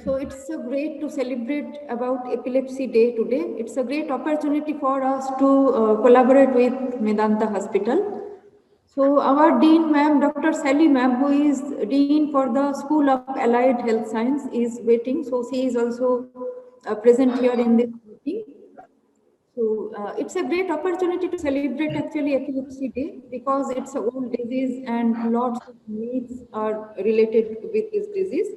So it's a great to celebrate about Epilepsy Day today. It's a great opportunity for us to collaborate with Medanta Hospital. So our Dean ma'am, Dr. Sally ma'am, who is Dean for the School of Allied Health Science, is waiting. So she is also present here in this meeting. So it's a great opportunity to celebrate actually Epilepsy Day because it's a old disease and lots of needs are related with this disease.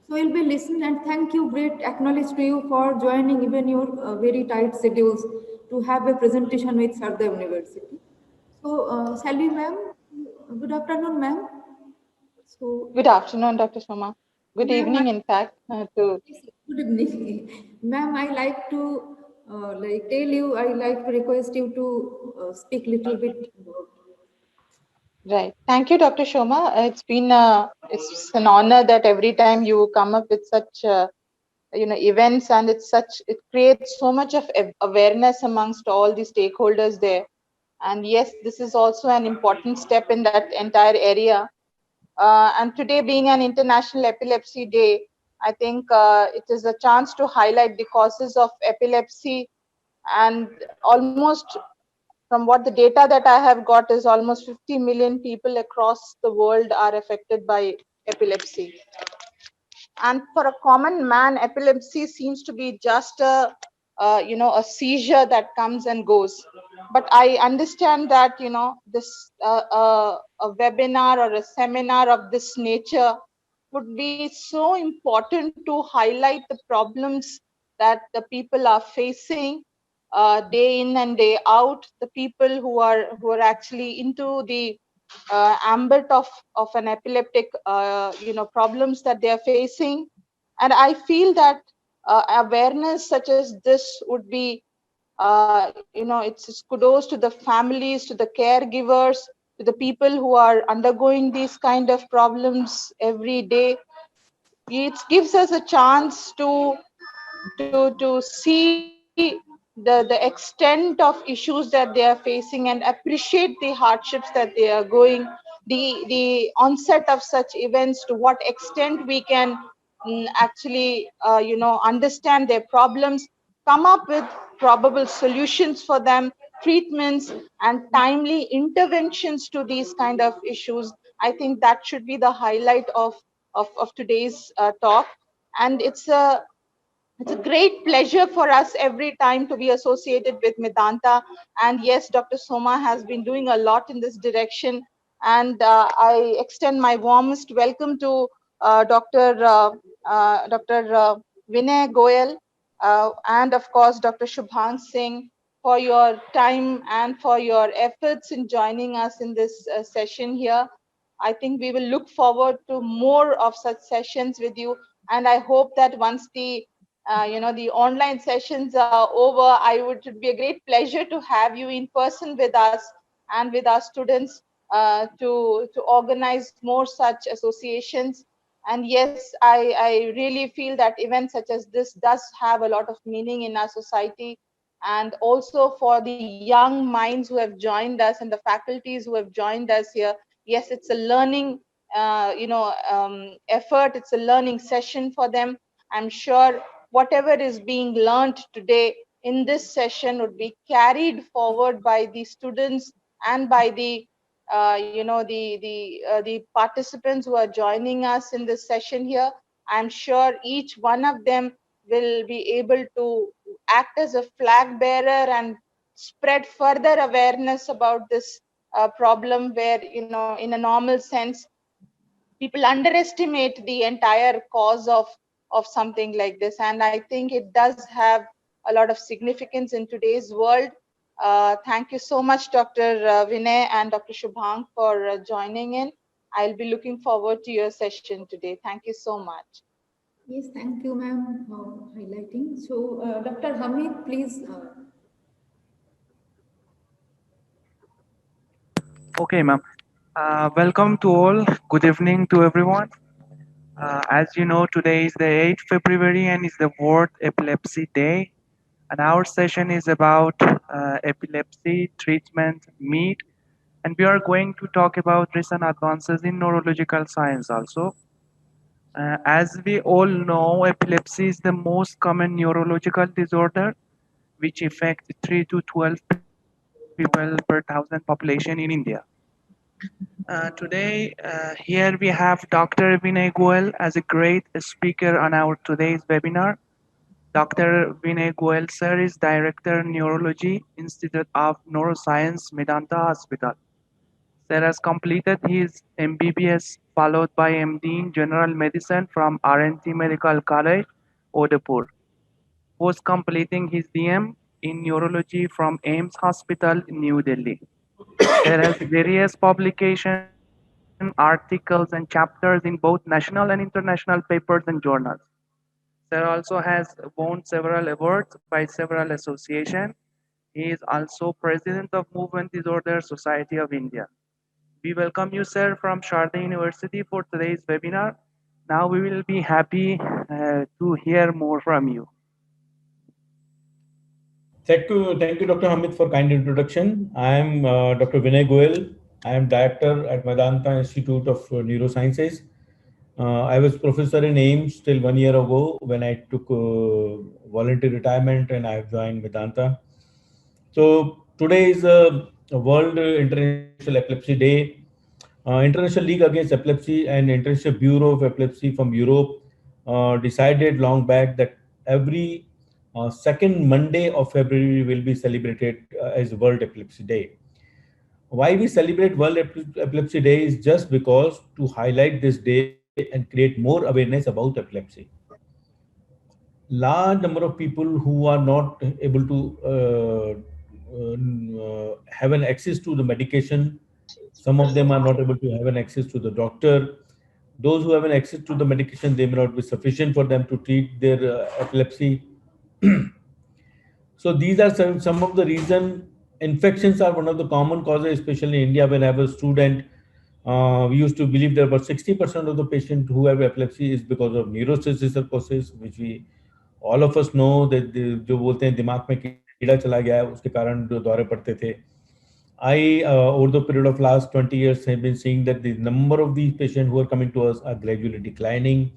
So we'll be listening and thank you, great acknowledge to you for joining even your very tight schedules to have a presentation with Sarda University. So Sally ma'am, good afternoon ma'am. So Good afternoon, Dr. Soma. Good ma'am, evening, in fact, to good evening. Ma'am, I like to tell you, I like to request you to speak little bit about. right. Thank you, Dr. Shoma. It's an honor that every time you come up with such events, and it creates so much of awareness amongst all the stakeholders there. And yes, this is also an important step in that entire area. And today being an International Epilepsy Day, I think it is a chance to highlight the causes of epilepsy, and almost from what the data that I have got is almost 50 million people across the world are affected by epilepsy. And for a common man, epilepsy seems to be just a seizure that comes and goes. But I understand that this a webinar or a seminar of this nature would be so important to highlight the problems that the people are facing day in and day out. The people who are actually into the ambit of an epileptic problems that they are facing. And I feel that awareness such as this would be it's kudos to the families, to the caregivers, to the people who are undergoing these kind of problems every day. It gives us a chance to see the extent of issues that they are facing and appreciate the hardships that they are going, the onset of such events, to what extent we can actually understand their problems, come up with probable solutions for them, treatments and timely interventions to these kind of issues. I think that should be the highlight of today's talk. And it's a great pleasure for us every time to be associated with Medanta. And yes, Dr. Soma has been doing a lot in this direction. And I extend my warmest welcome to Dr. Vinay Goyal, and of course, Dr. Shubhang Singh, for your time and for your efforts in joining us in this session here. I think we will look forward to more of such sessions with you. And I hope that once the online sessions are over, it would be a great pleasure to have you in person with us and with our students to organize more such associations. And yes, I really feel that events such as this does have a lot of meaning in our society, and also for the young minds who have joined us and the faculties who have joined us here. Yes, it's a learning effort, it's a learning session for them. I'm sure whatever is being learned today in this session would be carried forward by the students and by the participants who are joining us in this session here. I'm sure each one of them will be able to act as a flag bearer and spread further awareness about this problem, where in a normal sense people underestimate the entire cause of something like this. And I think it does have a lot of significance in today's world. Thank you so much, Dr. Vinay and Dr. Shubhang, for joining in. I'll be looking forward to your session today. Thank you so much. Yes, thank you, ma'am, for highlighting. So, Dr. Hamid, please. Okay, ma'am. Welcome to all. Good evening to everyone. As you know, today is the 8th February and is the World Epilepsy Day. And our session is about epilepsy treatment, meet, and we are going to talk about recent advances in neurological science also. As we all know, epilepsy is the most common neurological disorder which affects 3 to 12 people per thousand population in India. Today, here we have Dr. Vinay Goel as a great speaker on our today's webinar. Dr. Vinay Goel sir is Director Neurology, Institute of Neuroscience, Medanta Hospital. Sir has completed his MBBS followed by MD in General Medicine from RNT Medical College, Udaipur. Post completing his DM in Neurology from AIMS Hospital, New Delhi. There has various publication, articles, and chapters in both national and international papers and journals. Sir also has won several awards by several associations. He is also president of Movement Disorder Society of India. We welcome you, sir, from Sharda University for today's webinar. Now we will be happy to hear more from you. Thank you, Dr. Hamid, for kind introduction. I am Dr. Vinay Goel. I am director at Medanta Institute of Neurosciences. I was professor in AIMS till 1 year ago when I took voluntary retirement and I have joined Medanta. So today is a World International Epilepsy Day. International League Against Epilepsy and International Bureau of Epilepsy from Europe decided long back that every second Monday of February will be celebrated as World Epilepsy Day. Why we celebrate World Epilepsy Day is just because to highlight this day and create more awareness about epilepsy. Large number of people who are not able to have an access to the medication. Some of them are not able to have an access to the doctor. Those who have an access to the medication, they may not be sufficient for them to treat their epilepsy. So these are some of the reasons. Infections are one of the common causes, especially in India. When I was a student, we used to believe that about 60% of the patients who have epilepsy is because of neurosis, which we all of us know that जो बोलते हैं दिमाग में कीड़ा चला गया है उसके कारण जो दौरे पड़ते थे. I over the period of last 20 years have been seeing that the number of these patients who are coming to us are gradually declining.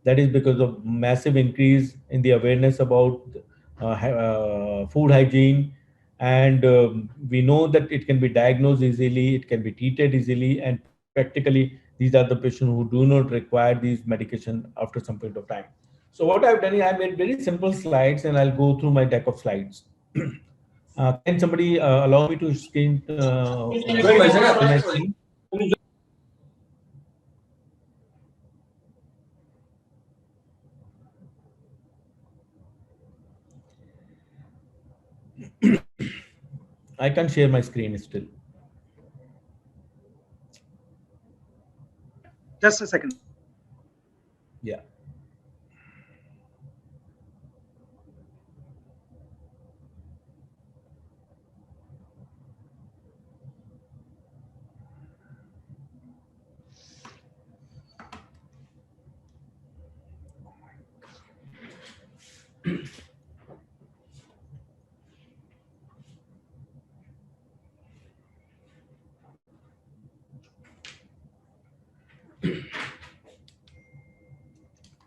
That is because of massive increase in the awareness about food hygiene, and we know that it can be diagnosed easily, it can be treated easily, and practically these are the patients who do not require these medication after some point of time. So what I've done is I made very simple slides and I'll go through my deck of slides. Can somebody allow me to screen my screen? I can't share my screen still. Just a second. Yeah.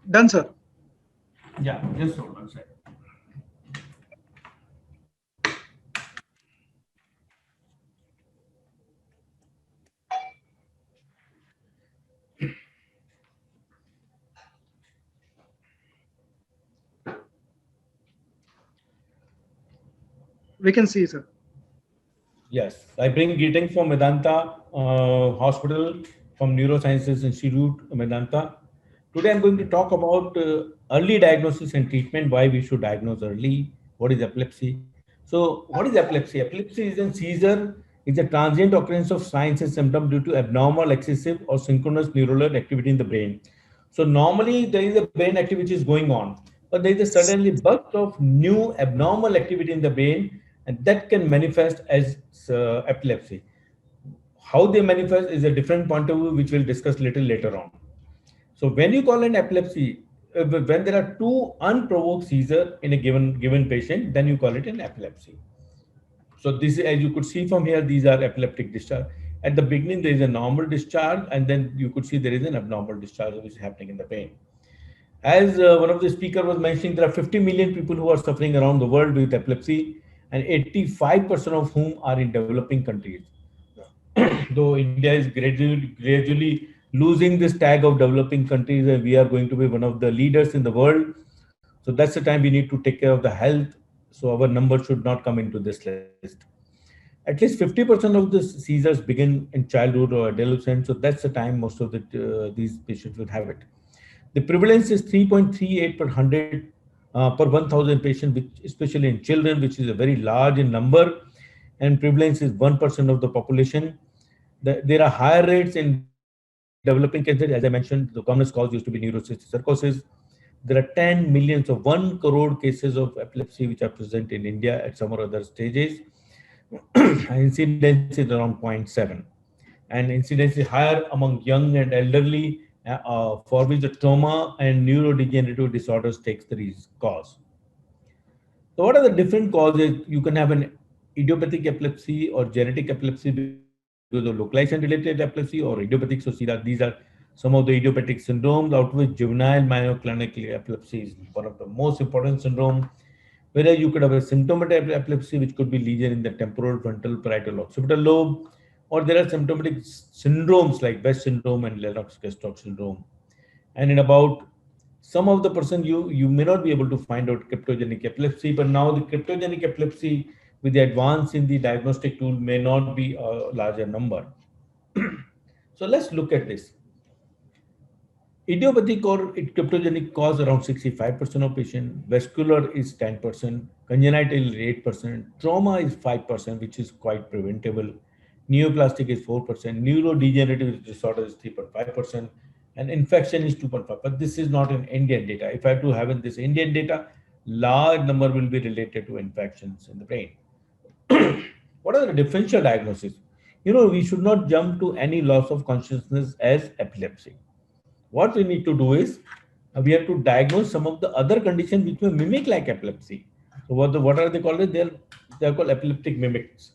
Done, sir. Yeah, just hold on a second. We can see, sir. Yes, I bring greetings from Medanta Hospital, from Neurosciences Institute, Medanta. Today I'm going to talk about early diagnosis and treatment, why we should diagnose early, what is epilepsy. So what is epilepsy? Epilepsy is a seizure, it's a transient occurrence of signs and symptoms due to abnormal, excessive or synchronous neural activity in the brain. So normally there is a brain activity which is going on, but there is a suddenly burst of new abnormal activity in the brain, and that can manifest as epilepsy. How they manifest is a different point of view, which we'll discuss little later on. So when you call an epilepsy, when there are two unprovoked seizures in a given patient, then you call it an epilepsy. So this, as you could see from here, these are epileptic discharge. At the beginning, there is a normal discharge, and then you could see there is an abnormal discharge which is happening in the brain. As one of the speakers was mentioning, there are 50 million people who are suffering around the world with epilepsy, and 85% of whom are in developing countries. Though India is gradually losing this tag of developing countries, and we are going to be one of the leaders in the world. So that's the time we need to take care of the health. So our number should not come into this list. At least 50% of the seizures begin in childhood or adolescence. So that's the time most of these patients will have it. The prevalence is 3.38 per 100 per 1,000 patients, which, especially in children, which is a very large in number, and prevalence is 1% of the population. There are higher rates in developing cancer. As I mentioned, the commonest cause used to be neurocystic sarcosis. There are 10 millions of 1 crore cases of epilepsy which are present in India at some or other stages. Incidence is around 0.7. And incidence is higher among young and elderly, for which the trauma and neurodegenerative disorders takes the cause. So what are the different causes? You can have an idiopathic epilepsy or genetic epilepsy because of localized and related epilepsy or idiopathic sociedad. These are some of the idiopathic syndromes, out of which juvenile myoclonic epilepsy is one of the most important syndrome. Whereas you could have a symptomatic epilepsy, which could be lesion in the temporal, frontal, parietal, occipital lobe, or there are symptomatic syndromes like West syndrome and Lennox-Gastaut syndrome. And in about some of the person, you may not be able to find out cryptogenic epilepsy, but now the cryptogenic epilepsy with the advance in the diagnostic tool may not be a larger number. So let's look at this. Idiopathic or cryptogenic cause around 65% of patients. Vascular is 10%. Congenital is 8%. Trauma is 5%, which is quite preventable. Neoplastic is 4%. Neurodegenerative disorder is 3.5%. And infection is 2.5%. But this is not in Indian data. If I have to have in this Indian data, large number will be related to infections in the brain. What are the differential diagnoses? We should not jump to any loss of consciousness as epilepsy. What we need to do is we have to diagnose some of the other conditions which may mimic like epilepsy. So what are they called? They are called epileptic mimics.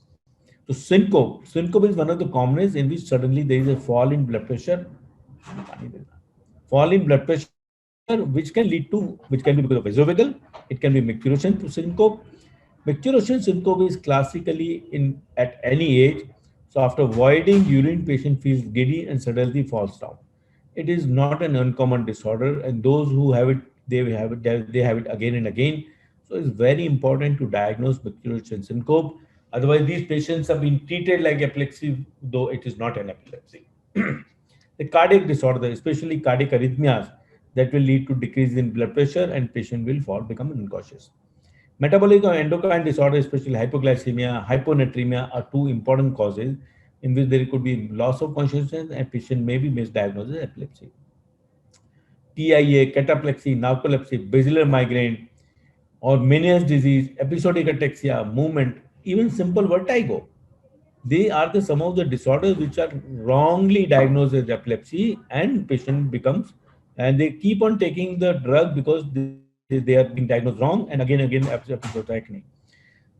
So syncope is one of the commonest, in which suddenly there is a fall in blood pressure. Fall in blood pressure, which can be because of vasovagal. It can be micturition syncope. Micturition syncope is classically at any age. So after voiding urine, patient feels giddy and suddenly falls down. It is not an uncommon disorder, and those who have it, they have it again and again. So it's very important to diagnose micturition syncope. Otherwise, these patients have been treated like epilepsy, though it is not an epilepsy. The cardiac disorder, especially cardiac arrhythmias, that will lead to decrease in blood pressure and patient will become unconscious. Metabolic or endocrine disorder, especially hypoglycemia, hyponatremia, are two important causes in which there could be loss of consciousness and patient may be misdiagnosed as epilepsy. TIA, cataplexy, narcolepsy, basilar migraine, or Meniere's disease, episodic ataxia, movement, even simple vertigo. They are some of the disorders which are wrongly diagnosed as epilepsy, and patient and they keep on taking the drug because they are being diagnosed wrong, and again episodes happening.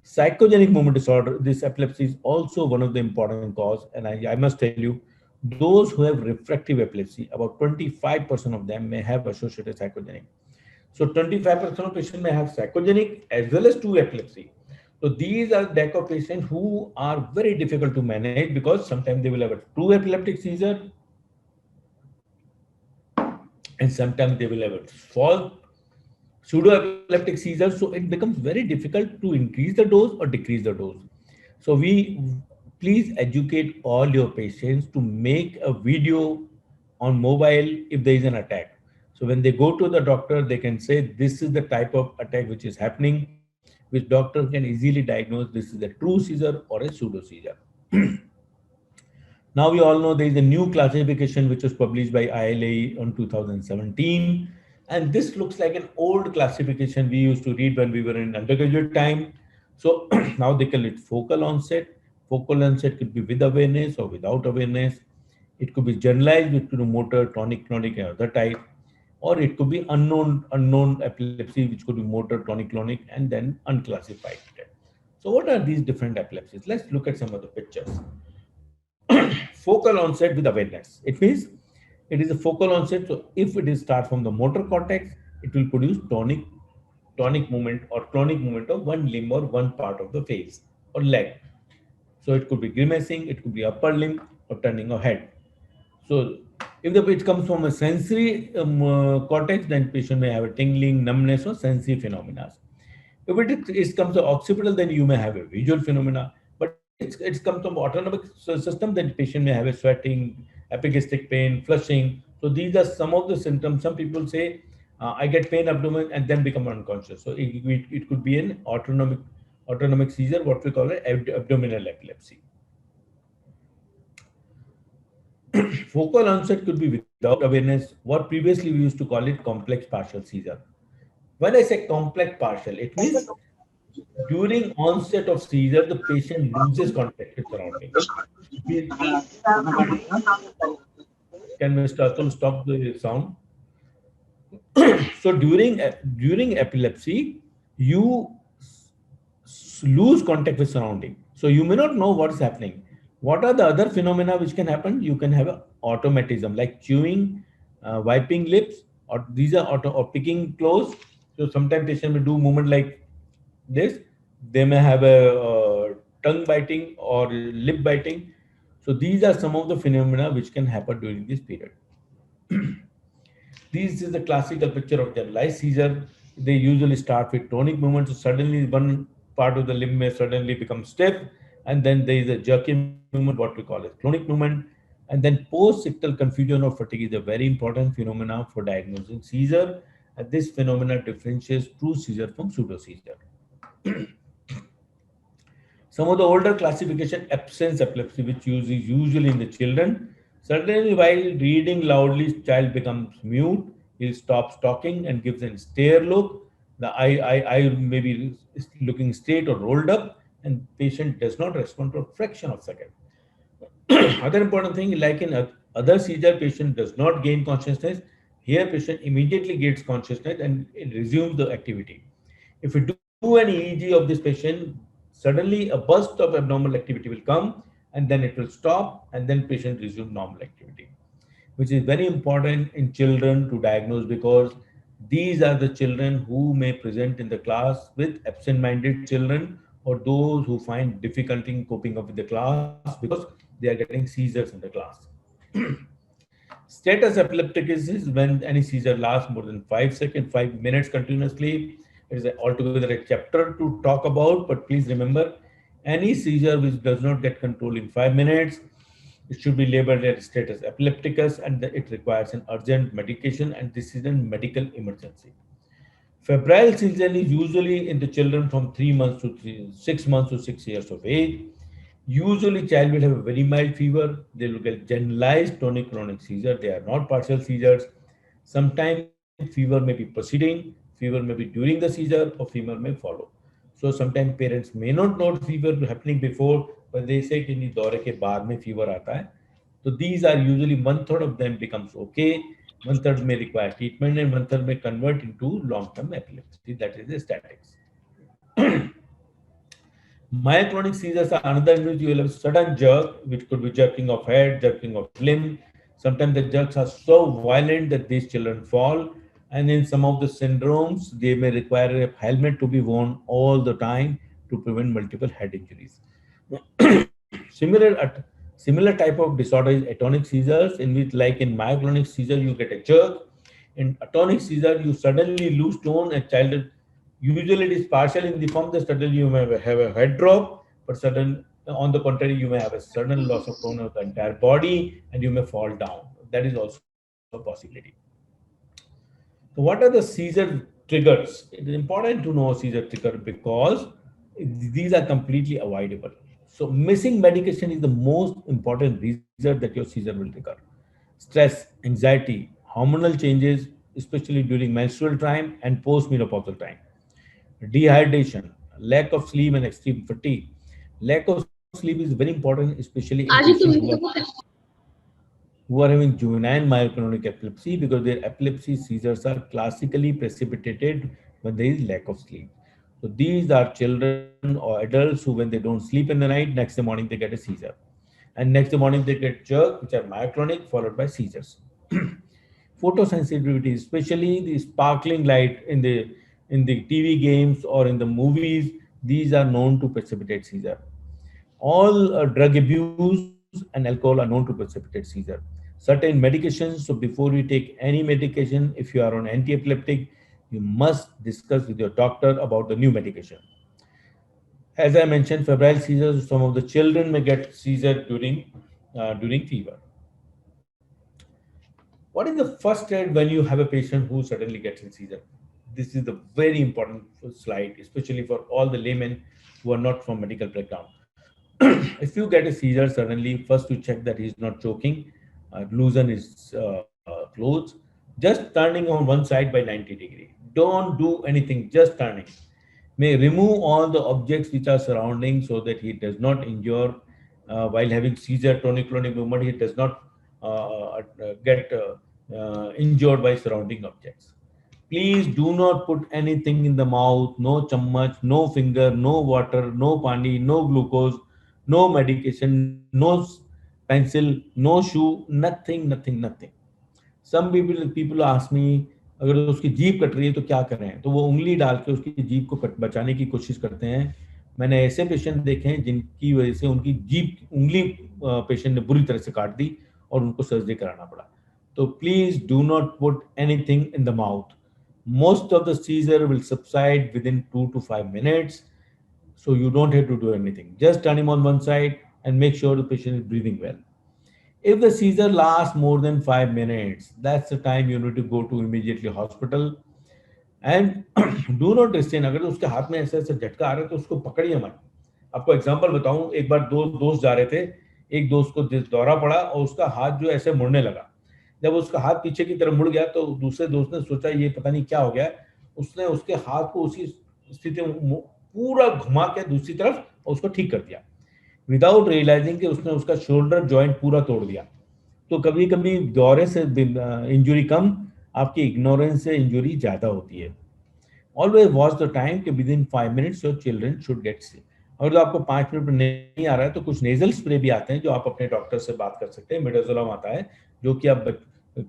Psychogenic movement disorder, this epilepsy is also one of the important cause, and I must tell you, those who have refractive epilepsy, about 25% of them may have associated psychogenic. So 25% of patients may have psychogenic as well as true epilepsy. So these are the of patients who are very difficult to manage because sometimes they will have a true epileptic seizure and sometimes they will have a false pseudo-epileptic seizure. So it becomes very difficult to increase the dose or decrease the dose. So please educate all your patients to make a video on mobile if there is an attack. So when they go to the doctor, they can say, this is the type of attack which is happening, which doctor can easily diagnose this is a true seizure or a pseudo seizure. Now we all know there is a new classification which was published by ILA on 2017. And this looks like an old classification we used to read when we were in undergraduate time. So now they call it focal onset. Focal onset could be with awareness or without awareness. It could be generalized with motor, tonic-clonic, and other type. Or it could be unknown epilepsy, which could be motor, tonic-clonic, and then unclassified. So what are these different epilepsies? Let's look at some of the pictures. Focal onset with awareness. It means it is a focal onset. So if it is start from the motor cortex, it will produce tonic movement or clonic movement of one limb or one part of the face or leg. So it could be grimacing, it could be upper limb or turning of head. So if it comes from a sensory cortex, then patient may have a tingling, numbness or sensory phenomena. If it comes to occipital, then you may have a visual phenomena. But if it's comes from autonomic system, then patient may have a sweating, epigastric pain, flushing. So these are some of the symptoms. Some people say, I get pain abdomen and then become unconscious. So it could be an autonomic seizure, what we call an abdominal epilepsy. Focal onset could be without awareness, what previously we used to call it complex partial seizure. When I say complex partial, it means during onset of seizure, the patient loses contact with surroundings. Can Mr. Atul stop the sound? So during epilepsy, you lose contact with surrounding. So you may not know what is happening. What are the other phenomena which can happen? You can have a automatism like chewing, wiping lips, or these are or picking clothes. So sometimes patient will do movement like this. They may have a tongue biting or lip biting. So these are some of the phenomena which can happen during this period. This is the classical picture of generalized seizure. They usually start with tonic movements. So suddenly one part of the limb may suddenly become stiff, and then there is a jerky movement, what we call as clonic movement. And then post-ictal confusion or fatigue is a very important phenomena for diagnosing seizure. And this phenomena differentiates true seizure from pseudo seizure. Some of the older classification, absence epilepsy, which is usually in the children. Suddenly, while reading loudly, child becomes mute. He stops talking and gives a stare look. The eye may be looking straight or rolled up, and patient does not respond for a fraction of a second. Other important thing, like in other seizure, patient does not gain consciousness. Here, patient immediately gets consciousness and it resumes the activity. If we do an EEG of this patient, suddenly a burst of abnormal activity will come and then it will stop and then patient resume normal activity, which is very important in children to diagnose because these are the children who may present in the class with absent-minded children or those who find difficulty in coping up with the class because they are getting seizures in the class. Status epilepticus is when any seizure lasts more than 5 seconds, 5 minutes continuously. It is altogether a chapter to talk about, but please remember, any seizure which does not get control in 5 minutes, it should be labeled as status epilepticus and it requires an urgent medication and this is a medical emergency. Febrile seizure is usually in the children from 3 months to 6 months to 6 years of age. Usually child will have a very mild fever. They will get generalized tonic-clonic seizure. They are not partial seizures. Sometimes fever may be proceeding, fever may be during the seizure or fever may follow. So sometimes parents may not know fever happening before, but they say कि नहीं दौरे के बाद में fever आता है. So these are usually 1/3 of them becomes okay, 1/3 may require treatment and 1/3 may convert into long-term epilepsy. That is the statics. Myoclonic seizures are another in which you will have sudden jerk, which could be jerking of head, jerking of limb. Sometimes the jerks are so violent that these children fall. And in some of the syndromes, they may require a helmet to be worn all the time to prevent multiple head injuries. Similar type of disorder is atonic seizures, in which, like in myoclonic seizure, you get a jerk. In atonic seizure, you suddenly lose tone. A child, usually it is partial in the form that suddenly you may have a head drop, but on the contrary, you may have a sudden loss of tone of the entire body, and you may fall down. That is also a possibility. So what are the seizure triggers? It is important to know seizure trigger because these are completely avoidable. So missing medication is the most important reason that your seizure will trigger. Stress, anxiety, hormonal changes, especially during menstrual time and post-menopausal time. Dehydration, lack of sleep and extreme fatigue. Lack of sleep is very important, especially in patients who are having juvenile myoclonic epilepsy because their epilepsy seizures are classically precipitated when there is lack of sleep. So these are children or adults who, when they don't sleep in the night, next morning they get a seizure. and next morning they get jerk, which are myoclonic, followed by seizures. Photosensitivity, especially the sparkling light in the TV games or in the movies, these are known to precipitate seizure. All drug abuse and alcohol are known to precipitate seizure. Certain medications, so before you take any medication, if you are on anti-epileptic, you must discuss with your doctor about the new medication. As I mentioned, febrile seizures, some of the children may get seizure during fever. What is the first aid when you have a patient who suddenly gets a seizure? This is the very important slide, especially for all the laymen who are not from medical background. If you get a seizure suddenly, first you check that he's not choking, loosen his clothes, just turning on one side by 90 degrees. Don't do anything, just turning. May remove all the objects which are surrounding so that he does not injure while having seizure, tonic-clonic movement, he does not get injured by surrounding objects. Please do not put anything in the mouth, no chammach, no finger, no water, no pani, no glucose, no medication, no pencil, no shoe, nothing. Some people ask me, अगर उसकी जीभ cut रही है तो क्या करें, तो वो उंगली डाल के उसकी जीभ को बचाने की कोशिश करते हैं. मैंने ऐसे पेशेंट देखे हैं जिनकी वजह से उनकी जीभ उंगली पेशेंट ने बुरी तरह से काट दी और उनको सर्जरी कराना पड़ा. तो please do not put anything in the mouth. Most of the seizure will subside within 2 to 5 minutes. So you don't have to do anything. Just turn him on one side and make sure the patient is breathing well. If the seizure lasts more than 5 minutes, that's the time you need to go to immediately hospital. And do not restrain. अगर उसके हाथ में ऐसे ऐसे झटका आ रहा है तो उसको पकड़िए मत. आपको एग्जांपल बताऊं, एक बार दो दोस्त जा रहे थे, एक दोस्त को दौरा पड़ा और उसका हाथ जो ऐसे मुड़ने लगा. जब उसका हाथ पीछे की तरफ मुड़ गया तो दूसरे दोस्त ने सोचा ये पता नहीं क्या हो गया. उसने उसके हाथ को उसी स्थिति में पूरा घुमा के दूसरी तरफ और उसको ठीक कर दिया, विदाउट रियलाइजिंग कि उसने उसका शोल्डर जॉइंट पूरा तोड़ दिया. तो कभी कभी दौरे से इंजुरी कम, आपकी इग्नोरेंस से इंजुरी ज्यादा होती है. ऑलवेज वॉच द टाइम कि with in 5 minutes your children should get sick. अगर आपको 5 मिनट में नहीं आ रहा है तो कुछ नेजल स्प्रे भी आते हैं जो आप अपने डॉक्टर से बात कर सकते हैं. मिडाजोलम आता है जो कि आप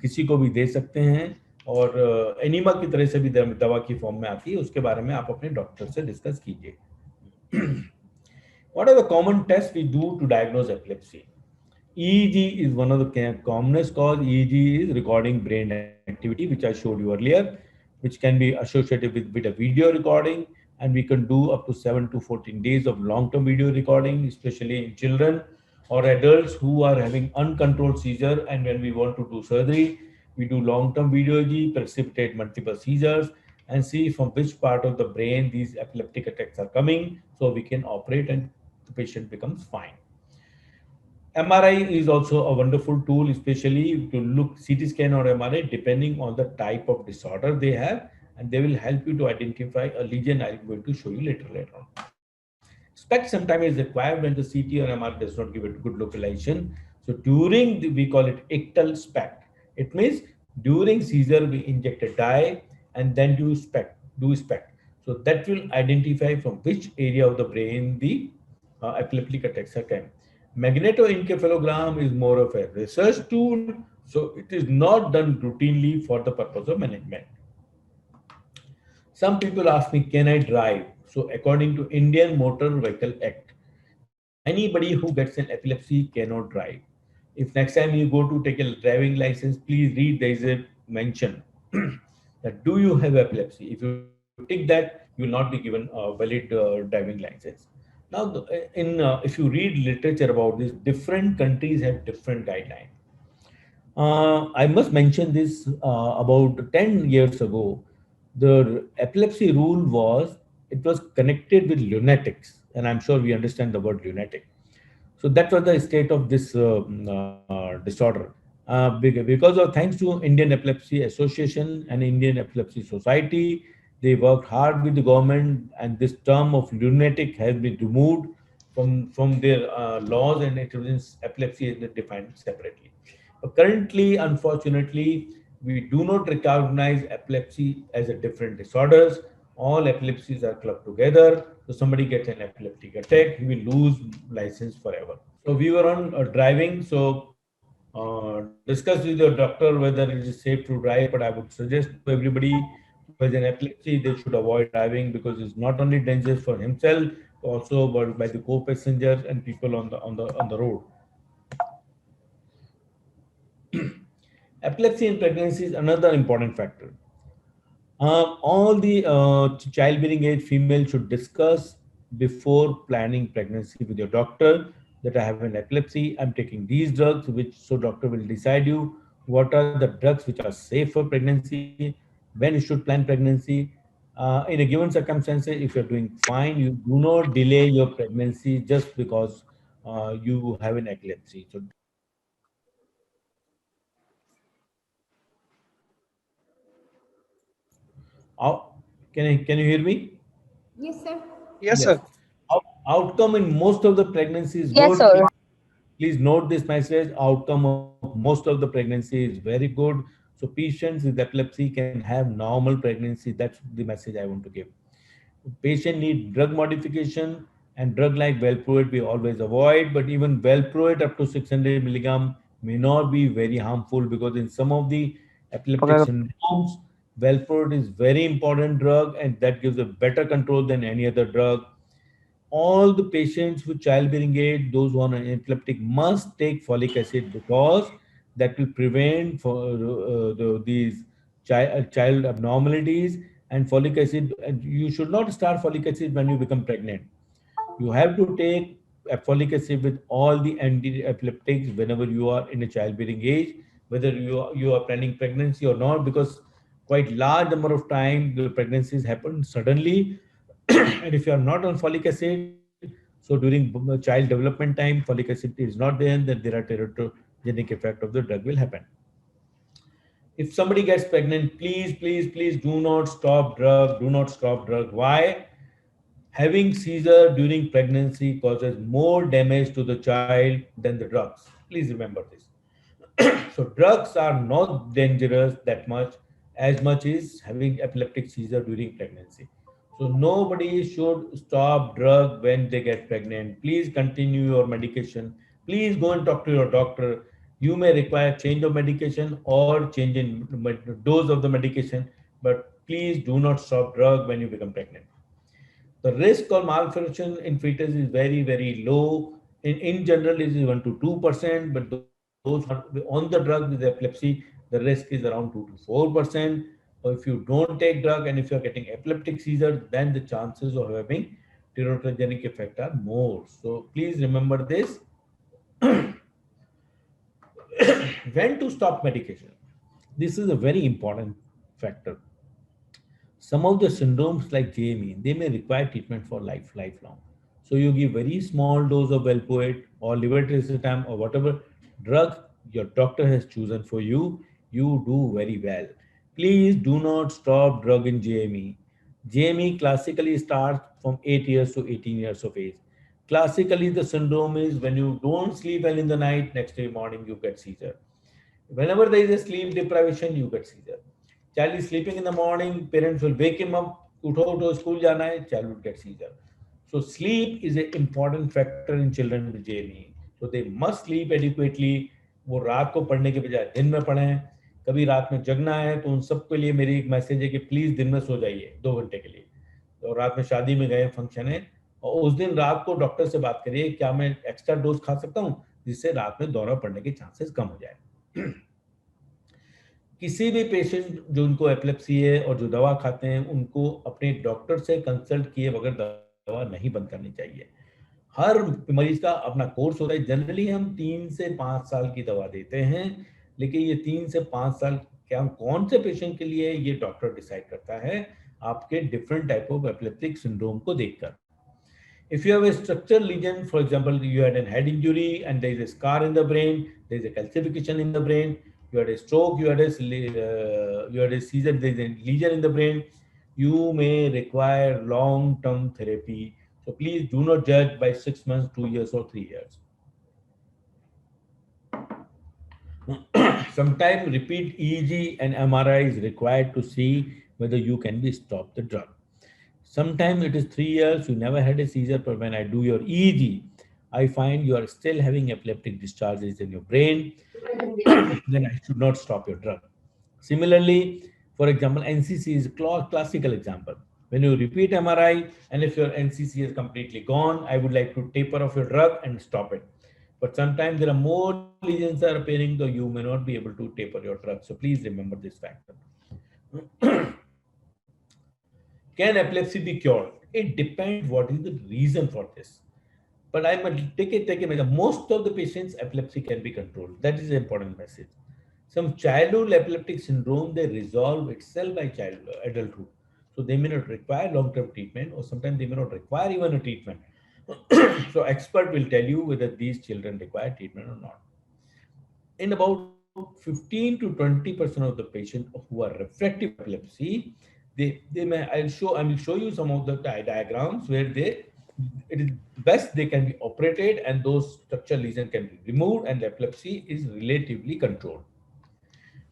किसी को भी दे सकते हैं और एनीमा की तरह से भी दवा की फॉर्म में आती है. उसके बारे में आप अपने डॉक्टर से डिस्कस कीजिए. What are the common tests we do to diagnose epilepsy? EEG is one of the commonest cause. EEG is recording brain activity, which I showed you earlier, which can be associated with a video recording, and we can do up to 7 to 14 days of long-term video recording, especially in children or adults who are having uncontrolled seizure. And when we want to do surgery, we do long-term video EEG, precipitate multiple seizures, and see from which part of the brain these epileptic attacks are coming, so we can operate and the patient becomes fine. MRI is also a wonderful tool, especially to look CT scan or MRI, depending on the type of disorder they have, and they will help you to identify a lesion I'm going to show you later on. SPECT sometimes is required when the CT or MRI does not give a good localization. So during we call it ictal SPECT. It means during seizure we inject a dye and then do SPECT. So that will identify from which area of the brain the epileptic attacks are coming. Magnetoencephalogram is more of a research tool, so it is not done routinely for the purpose of management. Some people ask me, can I drive? So according to Indian Motor Vehicle Act, anybody who gets an epilepsy cannot drive. If next time you go to take a driving license, please read there is a mention that do you have epilepsy? If you tick that, you will not be given a valid driving license. Now, if you read literature about this, different countries have different guidelines. I must mention this, about 10 years ago, the epilepsy rule was, it was connected with lunatics. And I'm sure we understand the word lunatic. So that was the state of this disorder. Because of thanks to Indian Epilepsy Association and Indian Epilepsy Society, they worked hard with the government, and this term of lunatic has been removed from their laws, and it is epilepsy is defined separately. But currently, unfortunately, we do not recognize epilepsy as a different disorders. All epilepsies are clubbed together. So somebody gets an epileptic attack, he will lose license forever. So we were on driving. So discuss with your doctor whether it is safe to drive. But I would suggest to everybody who has an epilepsy, they should avoid driving because it's not only dangerous for himself, also but by the co-passengers and people on the road. Epilepsy in pregnancy is another important factor. All the childbearing age female should discuss before planning pregnancy with your doctor that I have an epilepsy, I'm taking these drugs, which so doctor will decide you what are the drugs which are safe for pregnancy, when you should plan pregnancy. In a given circumstances, if you're doing fine, you do not delay your pregnancy just because you have an epilepsy. So can you hear me? Yes, sir. Yes, Yes. sir. Outcome in most of the pregnancy is Yes, good. sir. Please note this message. Outcome of most of the pregnancy is very good. So patients with epilepsy can have normal pregnancy. That's the message I want to give. Patient need drug modification and drug like Valproate we always avoid, but even Valproate up to 600 milligram may not be very harmful because in some of the epileptic Okay. syndromes, Valproate is very important drug and that gives a better control than any other drug. All the patients with childbearing age, those who are epileptic, must take folic acid because that will prevent these child abnormalities. And folic acid, and you should not start folic acid when you become pregnant. You have to take a folic acid with all the anti-epileptics whenever you are in a childbearing age, whether you are planning pregnancy or not, because quite large number of time the pregnancies happen suddenly. And if you are not on folic acid, so during child development time, folic acid is not there, then there are teratogenic effect of the drug will happen. If somebody gets pregnant, please do not stop drug. Do not stop drug. Why? Having seizure during pregnancy causes more damage to the child than the drugs. Please remember this. So drugs are not dangerous that much as having epileptic seizure during pregnancy. So nobody should stop drug when they get pregnant. Please continue your medication. Please go and talk to your doctor. You may require change of medication or change in dose of the medication, but please do not stop drug when you become pregnant. The risk of malfunction in fetus is very low. In general, it is 1 to 2%, but those who are on the drug with epilepsy, the risk is around 2 to 4%. Or if you don't take drug and if you are getting epileptic seizure, then the chances of having teratogenic effect are more. So please remember this. When to stop medication? This is a very important factor. Some of the syndromes like JME, they may require treatment for lifelong. So you give very small dose of Valproate or levetiracetam or whatever drug your doctor has chosen for you, you do very well. Please do not stop drug in JME. JME classically starts from 8 years to 18 years of age. Classically, the syndrome is when you don't sleep well in the night, next day morning you get seizure. Whenever there is a sleep deprivation, you get seizure. Child is sleeping in the morning, parents will wake him up, utho utho school jana hai, child will get seizure. So sleep is an important factor in children with JME. So they must sleep adequately. वो रात को पढ़ने के बजाय दिन में पढ़ें. कभी रात में जगना है तो उन सबके लिए मेरी एक मैसेज है कि प्लीज दिन में सो जाइए 2 घंटे के लिए. तो रात में शादी में गए, फंक्शन है, और उस दिन रात को डॉक्टर से बात करिए क्या मैं एक्स्ट्रा डोज खा सकता हूँ जिससे रात में दौरा पड़ने के चांसेस कम हो जाए. किसी भी पेशेंट जो उनको एपिलेप्सी है और जो दवा खाते हैं उनको अपने डॉक्टर से कंसल्ट किए बगैर दवा नहीं बंद करनी चाहिए. हर मरीज का अपना कोर्स होता है. जनरली हम 3 से 5 साल की दवा देते हैं, लेकिन ये 3 से 5 साल क्या कौन से पेशेंट के लिए ये डॉक्टर डिसाइड करता है आपके different type of epileptic syndrome को देखकर. If you have a structural lesion, for example, you had a head injury and there is a scar in the brain, there is a calcification in the brain, you had a stroke, you had a seizure, there is a lesion in the brain, you may require long-term therapy. So please do not judge by 6 months, 2 years, or 3 years. Sometimes repeat EEG and MRI is required to see whether you can be stopped the drug. Sometimes it is 3 years, you never had a seizure, but when I do your EEG, I find you are still having epileptic discharges in your brain, then I should not stop your drug. Similarly, for example, NCC is a classical example. When you repeat MRI and if your NCC is completely gone, I would like to taper off your drug and stop it. But sometimes there are more lesions that are appearing, though you may not be able to taper your drug. So please remember this factor. Can epilepsy be cured? It depends what is the reason for this. But I must take it. Most of the patients, epilepsy can be controlled. That is the important message. Some childhood epileptic syndrome, they resolve itself by adulthood. So they may not require long-term treatment, or sometimes they may not require even a treatment. So expert will tell you whether these children require treatment or not. In about 15 to 20% of the patients who are refractive epilepsy, they may, I will show you some of the diagrams where it is best they can be operated and those structural lesions can be removed and the epilepsy is relatively controlled.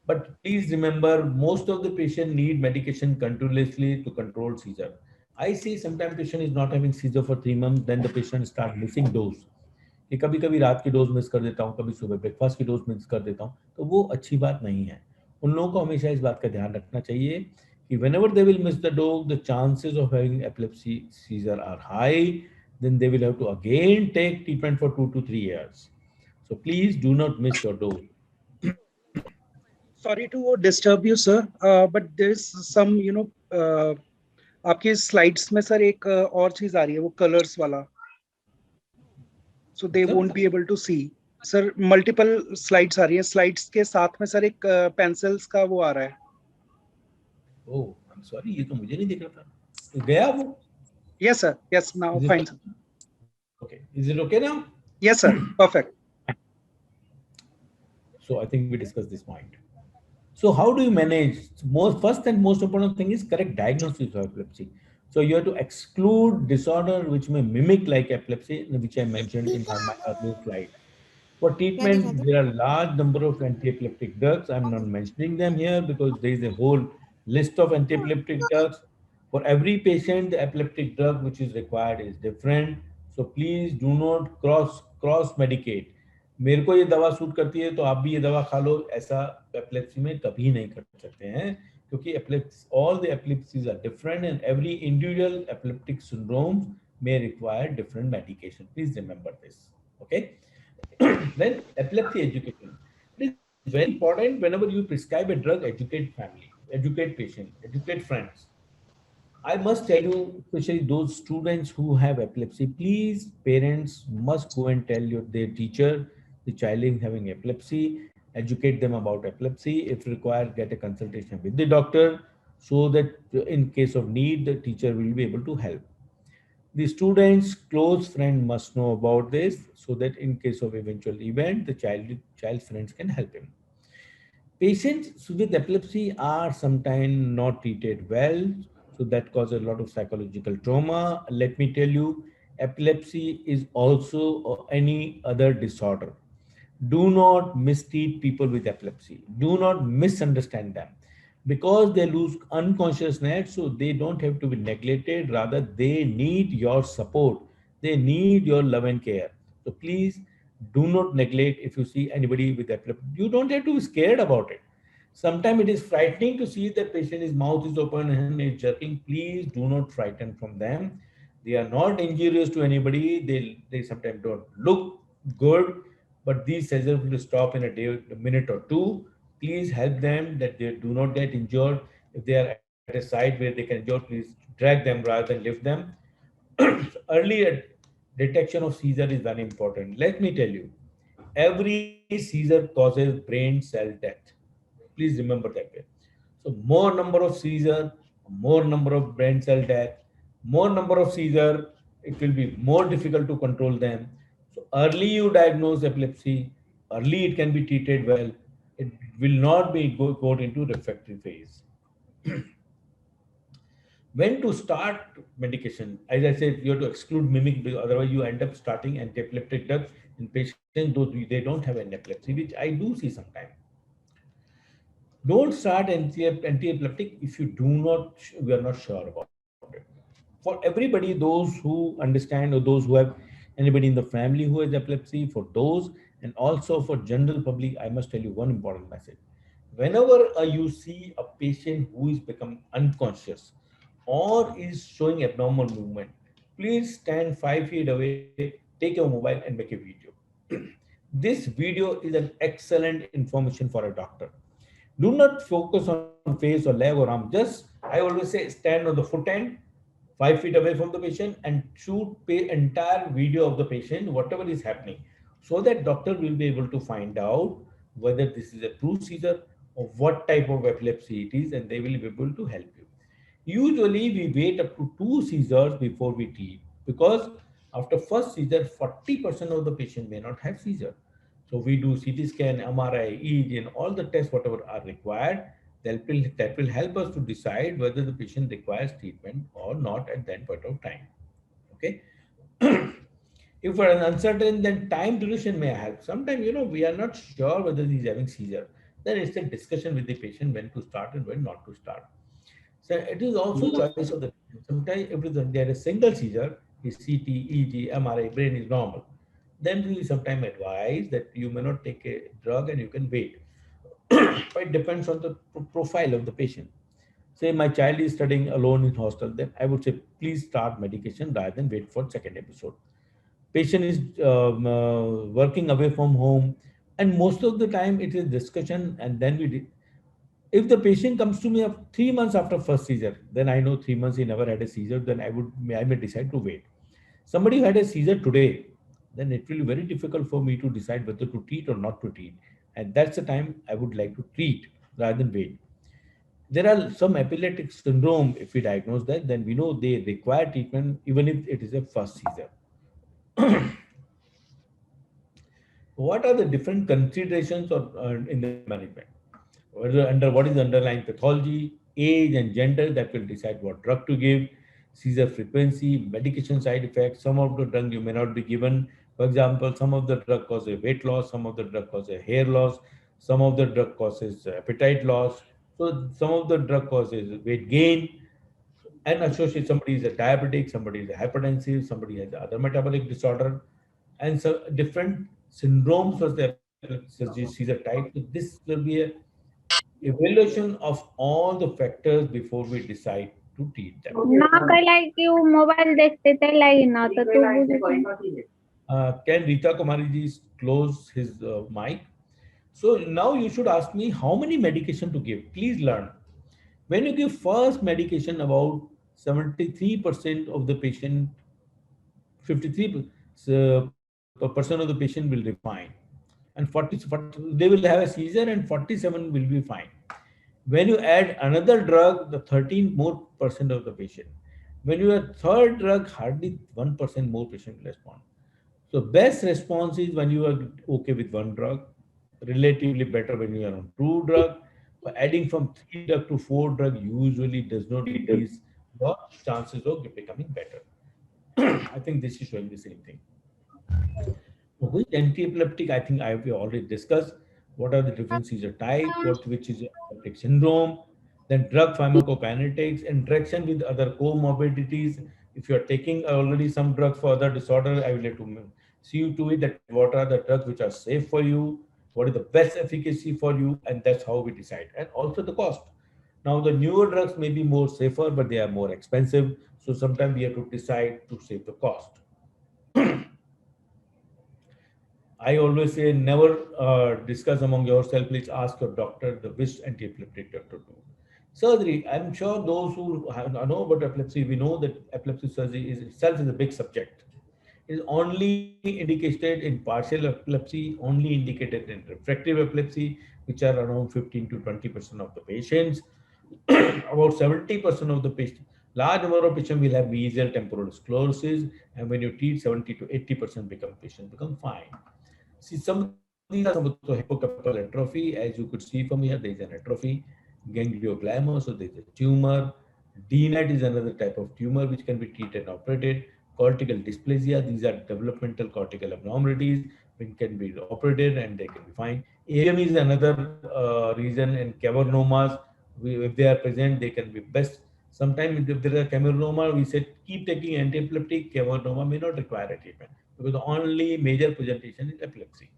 But please remember, most of the patient need medication continuously to control seizure. I see sometimes patient is not having seizure for 3 months, then the patient start missing dose. कि कभी कभी रात की dose miss कर देता हूँ, कभी सुबह ब्रेकफास्ट की डोज मिस कर देता हूँ, तो वो अच्छी बात नहीं है. उन लोगों को हमेशा इस बात का ध्यान रखना चाहिए कि whenever they will miss the dose, the chances of having epilepsy seizure are high. Then they will have to again take treatment for 2 to 3 years. So please do not miss your dose. Sorry to disturb you, sir, but there is some, आपके slides में sir एक और चीज आ रही है, वो colors वाला. So they won't be able to see. Sir, multiple slides आ रही है. Slides के साथ में sir एक pencils का वो आ रहा है. Oh, I'm sorry, ये तो मुझे नहीं दिख रहा था. गया वो? Yes, sir. Yes, now fine, sir. Okay, is it okay now? Yes, sir. Perfect. So I think we discussed this point. So how do you manage? First and most important thing is correct diagnosis of epilepsy. So you have to exclude disorder which may mimic like epilepsy, which I mentioned in my earlier slide. For treatment, there are large number of anti-epileptic drugs. I'm not mentioning them here because there is a whole list of anti-epileptic drugs. For every patient, the epileptic drug which is required is different. So please do not cross medicate. मेरे को ये दवा suit करती है तो आप भी ये दवा खा लो, ऐसा एपिलेप्सी में कभी नहीं कर सकते हैं, क्योंकि all the epilepsies are different and every individual epileptic syndrome may require different medication. Please remember this. Okay. Then epilepsy education. It is very important. Whenever you prescribe a drug, educate family, educate patient, educate friends. I must tell you, especially those students who have epilepsy, please, parents must go and tell their teacher the child is having epilepsy, educate them about epilepsy. If required, get a consultation with the doctor so that in case of need, the teacher will be able to help. The student's close friend must know about this so that in case of eventual event, the child's friends can help him. Patients with epilepsy are sometimes not treated well, so that causes a lot of psychological trauma. Let me tell you, epilepsy is also any other disorder. Do not mistreat people with epilepsy. Do not misunderstand them. Because they lose unconsciousness, so they don't have to be neglected. Rather, they need your support. They need your love and care. So please do not neglect if you see anybody with epilepsy. You don't have to be scared about it. Sometimes it is frightening to see that patient's mouth is open and is jerking. Please do not frighten from them. They are not injurious to anybody. They sometimes don't look good, but these seizures will stop in a minute or two. Please help them that they do not get injured. If they are at a site where they can injure, please drag them rather than lift them. Early detection of seizure is very important. Let me tell you, every seizure causes brain cell death. Please remember that way. So more number of seizure, more number of brain cell death, more number of seizure, it will be more difficult to control them. So early you diagnose epilepsy, early it can be treated well. It will not be go into refractory phase. When to start medication? As I said, you have to exclude mimic, otherwise you end up starting anti-epileptic drugs in patients though they don't have an epilepsy, which I do see sometimes. Don't start anti-epileptic if you are not sure about it. For everybody, those who understand or those who have Anybody in the family who has epilepsy, for those, and also for general public, I must tell you one important message. Whenever you see a patient who is become unconscious or is showing abnormal movement, please stand 5 feet away, take your mobile and make a video. This video is an excellent information for a doctor. Do not focus on face or leg or arm. Just, I always say, stand on the foot end, 5 feet away from the patient, and shoot entire video of the patient, whatever is happening, so that doctor will be able to find out whether this is a true seizure or what type of epilepsy it is, and they will be able to help you. Usually, we wait up to 2 seizures before we treat, because after first seizure, 40% of the patient may not have seizure. So we do CT scan, MRI, EEG, and all the tests whatever are required. That will help us to decide whether the patient requires treatment or not at that point of time. Okay. If we're uncertain, then time duration may help. Sometimes, we are not sure whether he's having seizure. Then it's a discussion with the patient when to start and when not to start. So it is also choice of the patient. Sometimes if there is a single seizure, his CT, EEG, MRI, brain is normal, then we sometimes advise that you may not take a drug and you can wait. But it depends on the profile of the patient. Say my child is studying alone in hostel, then I would say please start medication rather than wait for second episode. Patient is working away from home, and most of the time it is discussion, and then if the patient comes to me 3 months after first seizure, then I know 3 months he never had a seizure, then I may decide to wait. Somebody who had a seizure today, then it will be very difficult for me to decide whether to treat or not to treat. And that's the time I would like to treat rather than wait. There are some epileptic syndrome, if we diagnose that, then we know they require treatment even if it is a first seizure. What are the different considerations in the management? What is the underlying pathology, age and gender that will decide what drug to give, seizure frequency, medication side effects. Some of the drug you may not be given. For example, some of the drug causes weight loss, some of the drug causes hair loss, some of the drug causes appetite loss. So some of the drug causes weight gain, and associate somebody is a diabetic, somebody is a hypertensive, somebody has other metabolic disorder, and so different syndromes for the seizure type. So this will be a evaluation of all the factors before we decide to treat them. ना कहलाई कि वो mobile देखते थे लाई ना तो तू बुझे Can Rita Kumari ji close his mic? So now you should ask me how many medication to give. Please learn. When you give first medication, about 73% of the patient, 53% of the patient will be fine, and 40 they will have a seizure, and 47 will be fine. When you add another drug, the 13% more of the patient. When you add third drug, hardly 1% more patient will respond. So best response is when you are okay with one drug, relatively better when you are on two drug. But adding from 3 drug to 4 drug usually does not increase your chances of becoming better. I think this is showing the same thing. With anti-epileptic, I think I have already discussed what are the different seizure types, which is epileptic syndrome, then drug pharmacokinetics, interaction with other comorbidities. If you are taking already some drugs for other disorder, I will have to see you to it that what are the drugs which are safe for you, what is the best efficacy for you, and that's how we decide. And also the cost. Now the newer drugs may be more safer, but they are more expensive. So sometimes we have to decide to save the cost. I always say never discuss among yourself. Please ask your doctor the which anti-epileptic drug to do. Surgery. I'm sure those who know about epilepsy, we know that epilepsy surgery itself is a big subject. It is only indicated in partial epilepsy, only indicated in refractive epilepsy, which are around 15 to 20% of the patients. About 70% of the patients, large number of patients will have mesial temporal sclerosis, and when you treat 70 to 80% patients become fine. See, some of these are some of the hippocampal atrophy. As you could see from here, there is an atrophy, ganglioblastoma, so there is a tumor. DNAT is another type of tumor which can be treated and operated. Cortical dysplasia, these are developmental cortical abnormalities which can be operated and they can be fine. AVM is another reason, and cavernomas, if they are present, they can be best Sometimes if there is a cameranoma, we said keep taking anti-epileptic. Cameranoma may not require a treatment because the only major presentation is epilepsy.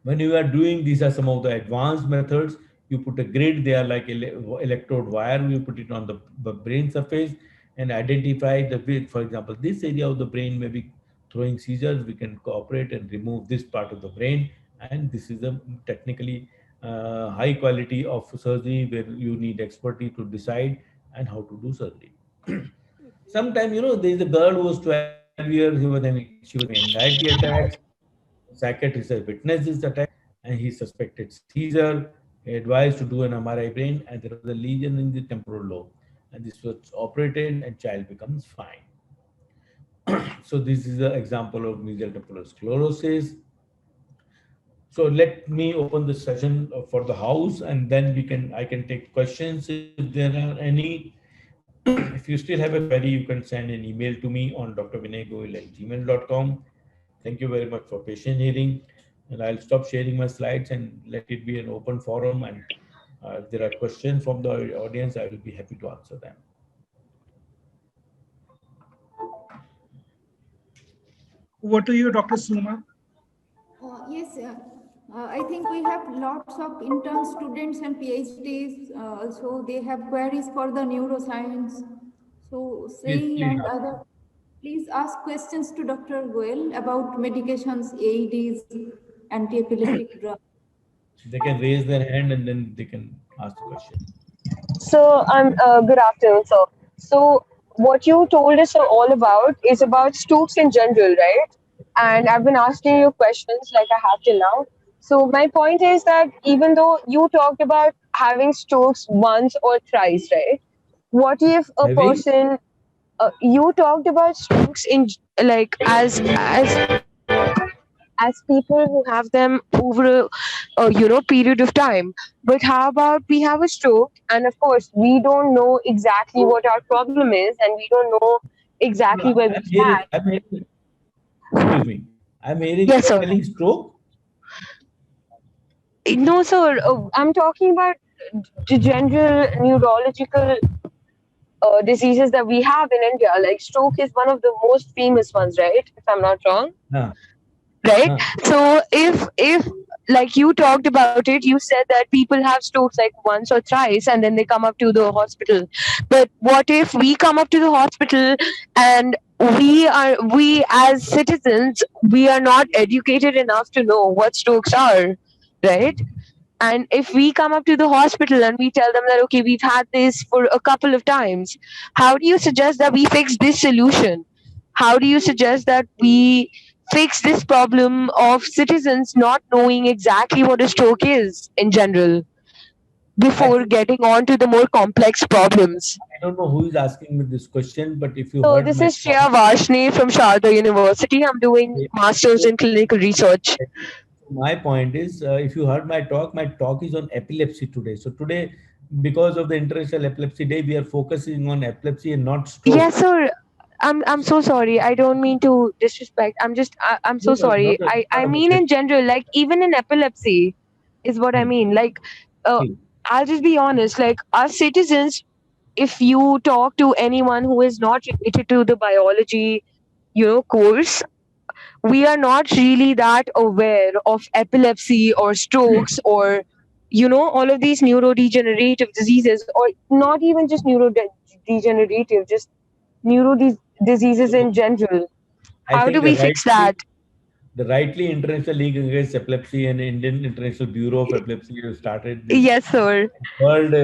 When you are doing, these are some of the advanced methods. You put a grid, they are like electrode wire, you put it on the brain surface and identify the bit. For example, this area of the brain may be throwing seizures, we can cooperate and remove this part of the brain. And this is a technically high quality of surgery where you need expertise to decide and how to do surgery. Sometimes, there is a girl who was 12 years, she was having anxiety attacks. Psychiatrist has witnessed this attack and he suspected seizure. He advised to do an MRI brain and there was a lesion in the temporal lobe. And this was operated and child becomes fine. So this is an example of mesial temporal sclerosis. So let me open the session for the house and then I can take questions if there are any. If you still have a query, you can send an email to me on drvinaygoyal@gmail.com. Thank you very much for patient hearing. And I'll stop sharing my slides and let it be an open forum. And if there are questions from the audience, I will be happy to answer them. Over to you, Dr. Suma. Yes, I think we have lots of intern students and PhDs. Also, they have queries for the neuroscience. So, say and other, please ask questions to Dr. Goyal about medications, AEDs, anti-epileptic drugs. They can raise their hand and then they can ask the question. So, good afternoon, sir. So, what you told us all about is about strokes in general, right? And I've been asking you questions like I have till now. So, my point is that even though you talked about having strokes once or thrice, right? What if a person, you talked about strokes in like as people who have them over a period of time, but how about we have a stroke and of course we don't know exactly what our problem is and we don't know exactly where we stand. Excuse me, I'm hearing yes, sir. telling stroke. No, sir, I'm talking about the general neurological diseases that we have in India. Like stroke is one of the most famous ones, right, if I'm not wrong? Right. So if like you talked about it, you said that people have strokes like once or thrice and then they come up to the hospital. But what if we come up to the hospital and we as citizens, we are not educated enough to know what strokes are, right? And if we come up to the hospital and we tell them that, okay, we've had this for a couple of times, how do you suggest that we fix this solution? How do you suggest that we fix this problem of citizens not knowing exactly what a stroke is in general before getting on to the more complex problems? I don't know who is asking me this question, but if you So heard this my is Shreya Varshney from Sharda University. I'm doing masters in clinical research. My point is, if you heard my talk is on epilepsy today. So today, because of the International Epilepsy Day, we are focusing on epilepsy and not stroke. Yes, sir. I'm so sorry. I don't mean to disrespect. I'm so sorry. I mean in general, like even in epilepsy is what I mean. Like I'll just be honest, like us citizens, if you talk to anyone who is not related to the biology, course, we are not really that aware of epilepsy or strokes or all of these neurodegenerative diseases, or not even just neurodegenerative, just diseases in general. How do we fix that? The Rightly International League Against Epilepsy and Indian International Bureau of Epilepsy have started this yes, sir. World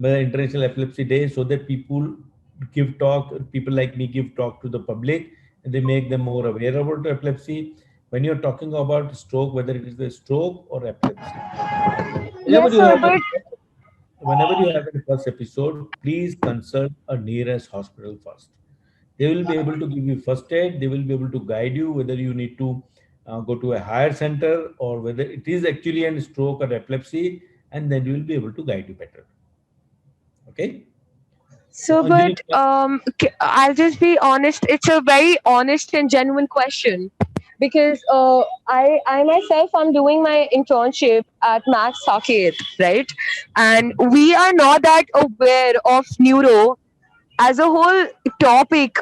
International Epilepsy Day so that people like me give talk to the public and they make them more aware about epilepsy. When you're talking about stroke, whether it is a stroke or epilepsy, yes, sir, whenever you have a first episode, please consult a nearest hospital first. They will be able to give you first aid. They will be able to guide you whether you need to go to a higher center or whether it is actually a stroke or epilepsy, and then you will be able to guide you better. Okay. So, but I'll just be honest. It's a very honest and genuine question. because I myself am doing my internship at Max Saket, right? And we are not that aware of neuro as a whole topic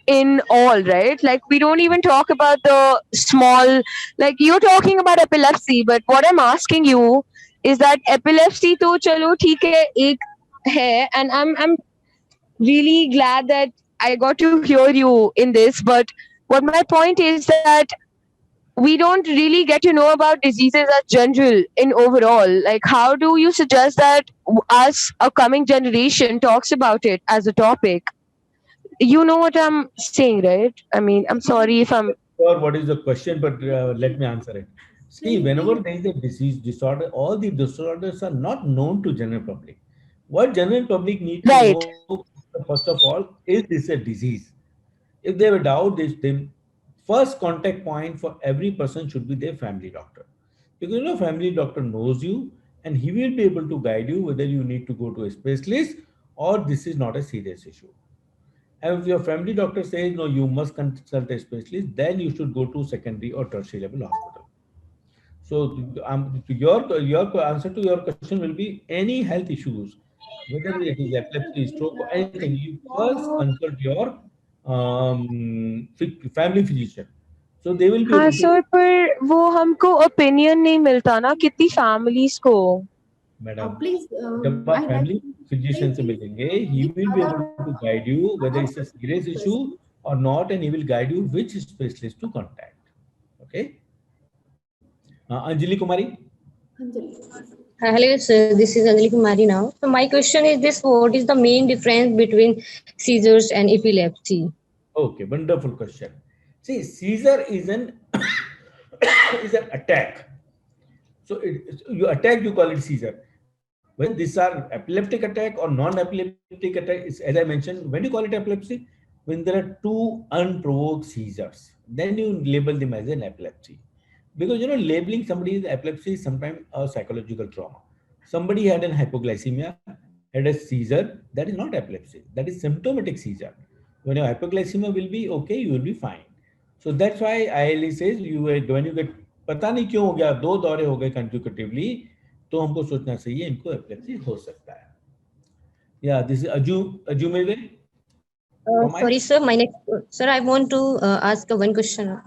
in all, right? Like we don't even talk about the small, like you're talking about epilepsy, but what I'm asking you is that epilepsy to chalo theek hai ek hai, and I'm really glad that I got to hear you in this. But what my point is that we don't really get to know about diseases as general in overall. Like, how do you suggest that us, a coming generation, talks about it as a topic? You know what I'm saying, right? I mean, I'm sorry if I'm. Sure, what is the question? But let me answer it. See, whenever there is a disease disorder, all the disorders are not known to general public. What general public need to Right. know, first of all, is this a disease? If they have a doubt, the first contact point for every person should be their family doctor. Because family doctor knows you and he will be able to guide you whether you need to go to a specialist or this is not a serious issue. And if your family doctor says, no, you must consult a specialist, then you should go to secondary or tertiary level hospital. So your answer to your question will be any health issues, whether it is epilepsy, stroke, or anything, you first consult your family physician. So they will be हाँ able to. Sir, पर वो हमको opinion नहीं मिलता ना कितनी families को. Madam, Please, जब आप family physician से मिलेंगे, he will be able to guide you whether it's a serious issue or not, and he will guide you which specialist to contact. Okay. Anjali Kumari. Hello, sir. This is Anjali Kumari now. So my question is this: what is the main difference between seizures and epilepsy? Okay, wonderful question. See, seizure is an is an attack. So you attack, you call it seizure. When these are epileptic attack or non-epileptic attack, as I mentioned, when you call it epilepsy, when there are two unprovoked seizures, then you label them as an epilepsy. Because labeling somebody as epilepsy is sometimes a psychological trauma. Somebody had an hypoglycemia, had a seizure, that is not epilepsy, that is symptomatic seizure. When your hypoglycemia will be okay, you will be fine. So that's why ILE says when you get पता नहीं क्यों हो गया, 2 दौरे हो गए consecutively, तो हमको सोचना चाहिए इनको epilepsy हो सकता है. Yeah, this is Aju Meve. Sorry, sir. My next, sir, I want to ask one question.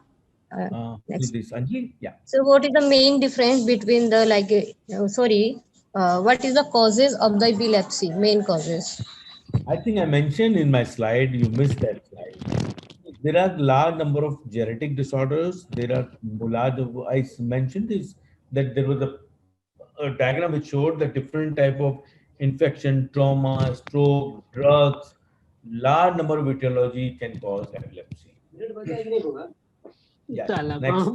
Next. This Anjali, yeah. So, what is the main difference between the what is the causes of the epilepsy? Main causes. I think I mentioned in my slide. You missed that slide. There are large number of genetic disorders. There are large. I mentioned this that there was a diagram which showed the different type of infection, trauma, stroke, drugs. Large number of etiology can cause epilepsy. Yeah. Next.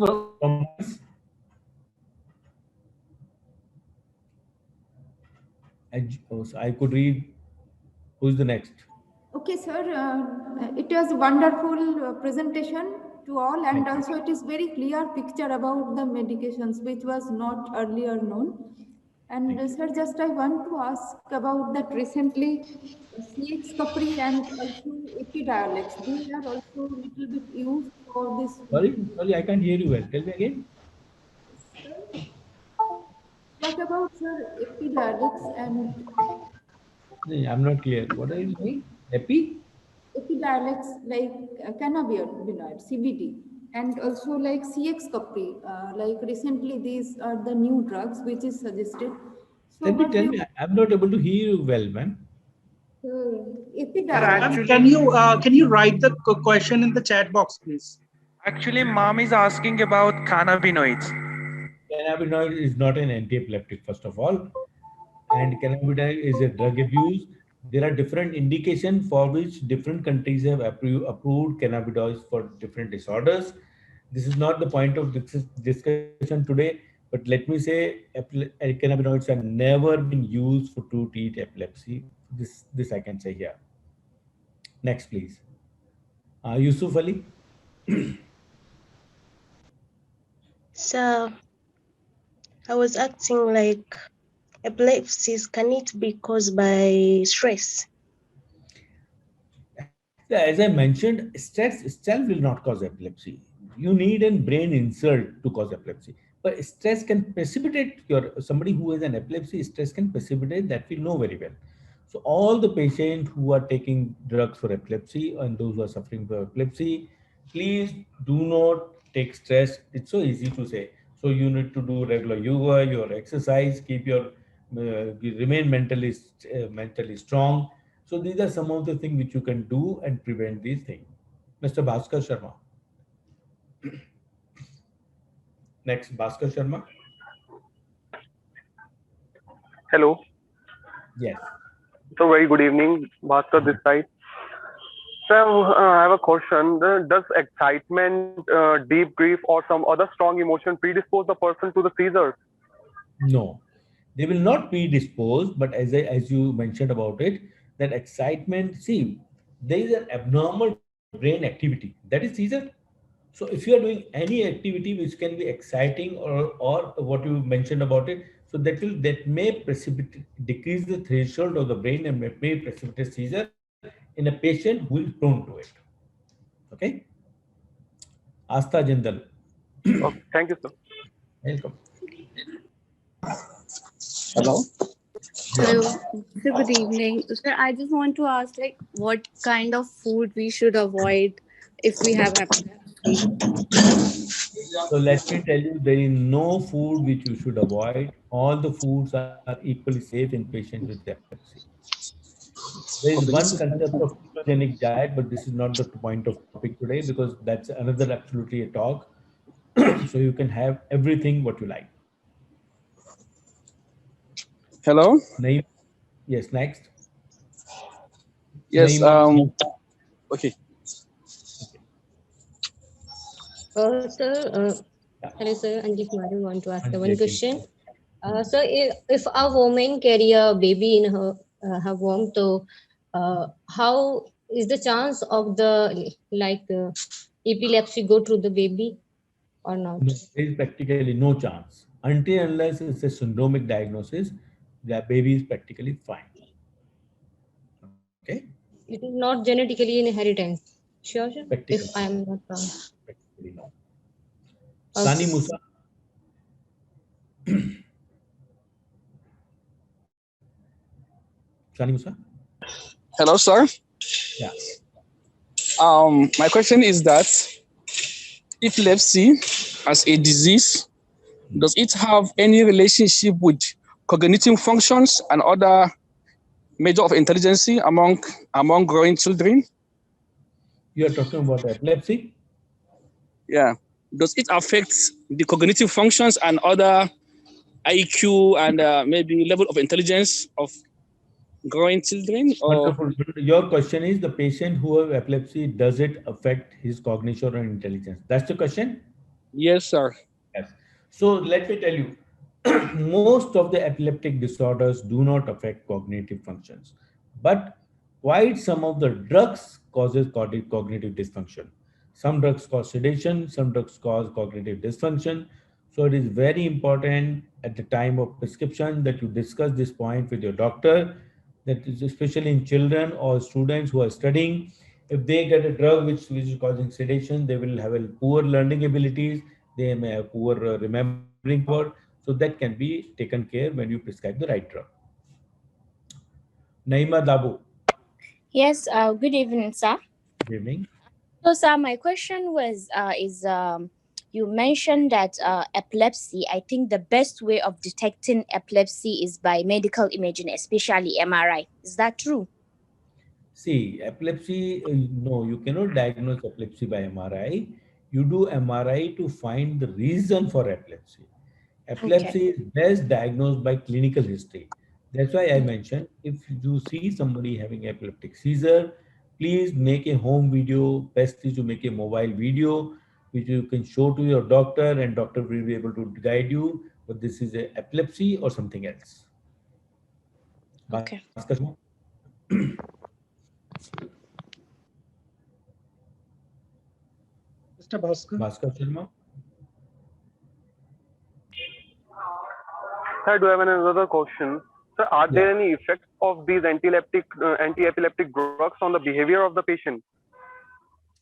I could read. Who's the next? Okay, sir. It was a wonderful presentation to all, and also it is very clear picture about the medications which was not earlier known. And sir, just I want to ask about that recently CX Capri and also Epidiolex. They are also a little bit used for this. Sorry, I can't hear you well. Tell me again. What about sir Epidiolex and? I'm not clear. What are you saying? Epidiolex, like cannabinoid, CBD, and also like CX Capri. Like recently, these are the new drugs which is suggested. So Let me tell you, I'm not able to hear you well, ma'am. Can you write the question in the chat box, please? Actually, mom is asking about cannabinoids. Cannabinoid is not an anti-epileptic, first of all. And cannabinoid is a drug abuse. There are different indications for which different countries have approved cannabinoids for different disorders. This is not the point of discussion today, but let me say cannabinoids have never been used to treat epilepsy. This I can say here. Next, please. Yusuf Ali. So I was asking, like, epilepsies, can it be caused by stress? As I mentioned, stress itself will not cause epilepsy. you need a brain insult to cause epilepsy. But stress can precipitate somebody who has an epilepsy, stress can precipitate, that we know very well. So all the patients who are taking drugs for epilepsy and those who are suffering from epilepsy, please do not take stress. It's so easy to say. So you need to do regular yoga, your exercise, keep your remain mentally strong. So these are some of the things which you can do and prevent these things. Mr. Bhaskar Sharma. Next, Bhaskar Sharma. Hello. Yes. So very good evening, Bhaskar this side. So I have a question. Does excitement, deep grief, or some other strong emotion predispose the person to the seizures? No, they will not be disposed. But as you mentioned about it, that excitement. See, there is an abnormal brain activity. That is seizure. So if you are doing any activity which can be exciting or what you mentioned about it, so that may precipitate decrease the threshold of the brain and may precipitate seizure in a patient who is prone to it. Okay. Astha Jindal. Okay, thank you, sir. Welcome. Hello. Hello. Sir, good evening. Sir, I just want to ask, like, what kind of food we should avoid if we have epilepsy? So let me tell you, there is no food which you should avoid. All the foods are equally safe in patients with epilepsy. There is one concept of ketogenic diet, but this is not the point of topic today because that's another absolutely a talk. So you can have everything what you like. Hello. Naeem. Yes, next. Yes. Naeema. Okay. Sir, hello, sir. Anjali Kumari want to ask one question. So, if a woman carry a baby in her womb, so how is the chance of the epilepsy go through the baby or not? No, there is practically no chance until unless it's a syndromic diagnosis. The baby is practically fine. Okay. It is not genetically inheritance. Sure, sure. Practically. If I am not wrong. Practically no. Okay. Sani Musa. Sani Musa. Hello, sir. Yeah. My question is that epilepsy as a disease, does it have any relationship with cognitive functions and other measure of intelligence among growing children? You are talking about epilepsy? Yeah. Does it affect the cognitive functions and other IQ and maybe level of intelligence of growing children? Or Wonderful. Your question is the patient who has epilepsy, does it affect his cognition or intelligence? That's the question? Yes, sir. Yes. So let me tell you, most of the epileptic disorders do not affect cognitive functions, but quite some of the drugs causes cognitive dysfunction. Some drugs cause sedation, some drugs cause cognitive dysfunction. So it is very important at the time of prescription that you discuss this point with your doctor, that is especially in children or students who are studying. If they get a drug which is causing sedation, they will have a poor learning abilities, they may have poor remembering power. So that can be taken care when you prescribe the right drug. Naima Dabu. Yes, good evening, sir. Good evening. So, sir, my question was, you mentioned that epilepsy, I think the best way of detecting epilepsy is by medical imaging, especially MRI. Is that true? See, epilepsy, no, you cannot diagnose epilepsy by MRI. You do MRI to find the reason for epilepsy. Epilepsy is best diagnosed by clinical history. That's why I mentioned, if you see somebody having epileptic seizure, please make a home video. Best is to make a mobile video, which you can show to your doctor, and doctor will be able to guide you, but this is a epilepsy or something else. Okay. Mr. Bhaskar. Bhaskar Sharma. Sir, do I have another question? Sir, are there any effects of these anti-epileptic drugs on the behavior of the patient?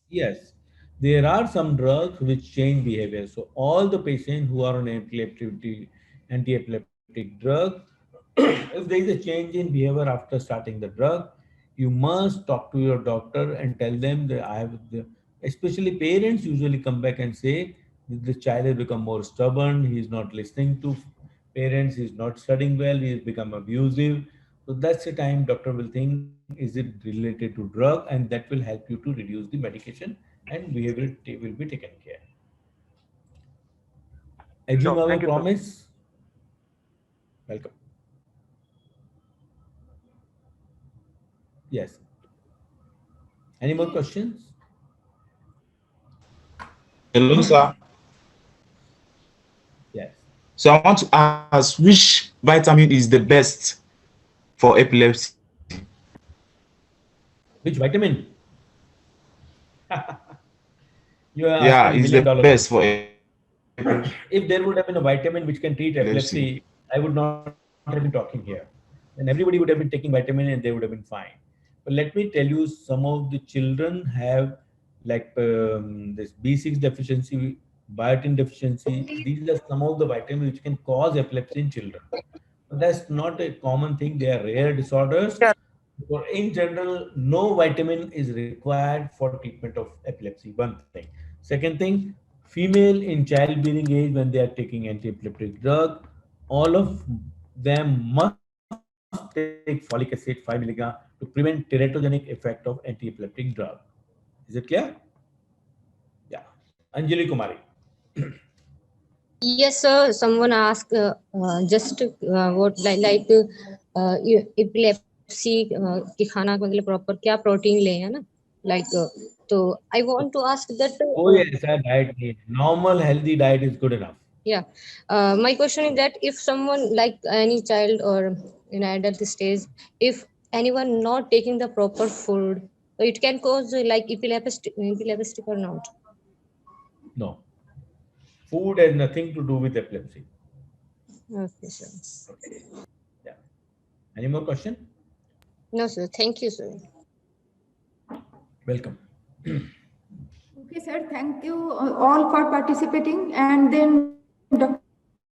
Yes. There are some drugs which change behavior. So all the patients who are on anti-epileptic drug, if there is a change in behavior after starting the drug, you must talk to your doctor and tell them that especially parents usually come back and say the child has become more stubborn, he is not listening to parents, he is not studying well, he has become abusive. So that's the time doctor will think, is it related to drug? And that will help you to reduce the medication and behavior will be taken care. Assume Sure. our Thank you, sir. promise. Welcome. Yes. Any more questions? Hello, sir. Yes. So I want to ask, which vitamin is the best for epilepsy? Which vitamin? You are Yeah, asking is the $1 million best for question. If there would have been a vitamin which can treat epilepsy, I would not have been talking here. And everybody would have been taking vitamin and they would have been fine. But let me tell you, some of the children have like this B6 deficiency, biotin deficiency. These are some of the vitamins which can cause epilepsy in children. But that's not a common thing. They are rare disorders. But in general, no vitamin is required for treatment of epilepsy. One thing. Second thing, female in childbearing age when they are taking anti-epileptic drug, all of them must take folic acid 5 milligram to prevent teratogenic effect of anti-epileptic drug. Is it clear? Yeah. Anjali Kumari. Yes, sir. Someone asked just what epilepsy की खाना का मतलब proper क्या protein ले है ना like तो I want to ask that. Oh yes, our diet. Normal healthy diet is good enough. Yeah. My question is that if someone like any child or in adult stage, if anyone not taking the proper food, it can cause like epileptic or not? No. Food has nothing to do with epilepsy. Okay, sir. Yeah. Any more question? No, sir. Thank you, sir. Welcome. Okay, sir. Thank you all for participating. And then Dr.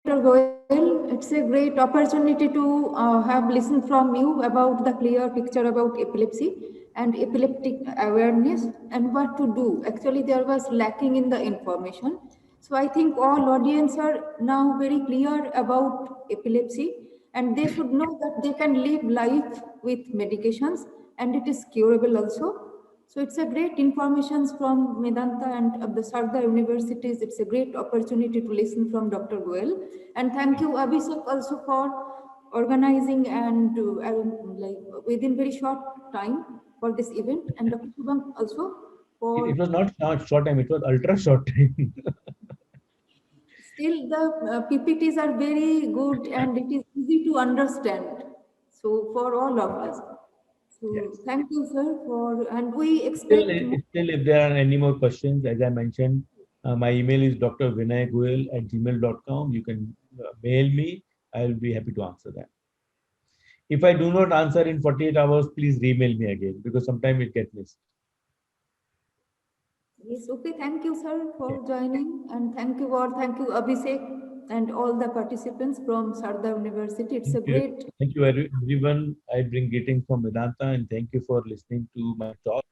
Goel, it's a great opportunity to have listened from you about the clear picture about epilepsy and epileptic awareness and what to do. Actually, there was lacking in the information. So I think all audience are now very clear about epilepsy and they should know that they can live life with medications and it is curable also. So it's a great information from Medanta and of the Sardar universities. It's a great opportunity to listen from Dr. Goel. And thank you, Abhishek, also for organizing and like within very short time for this event. And Dr. Shubham also for... It was not short time, it was ultra short time. Still, the PPTs are very good and it is easy to understand. So for all of us. So Yes. thank you, sir, for, and we expect... Still, if there are any more questions, as I mentioned, my email is drvinaygoel@gmail.com. You can mail me. I will be happy to answer that. If I do not answer in 48 hours, please email me again because sometimes it gets missed. Yes, okay. Thank you, sir, for joining. And thank you all. Thank you, Abhishek, and all the participants from Sardar University. It's a great... Thank you, everyone. I bring greetings from Vedanta and thank you for listening to my talk.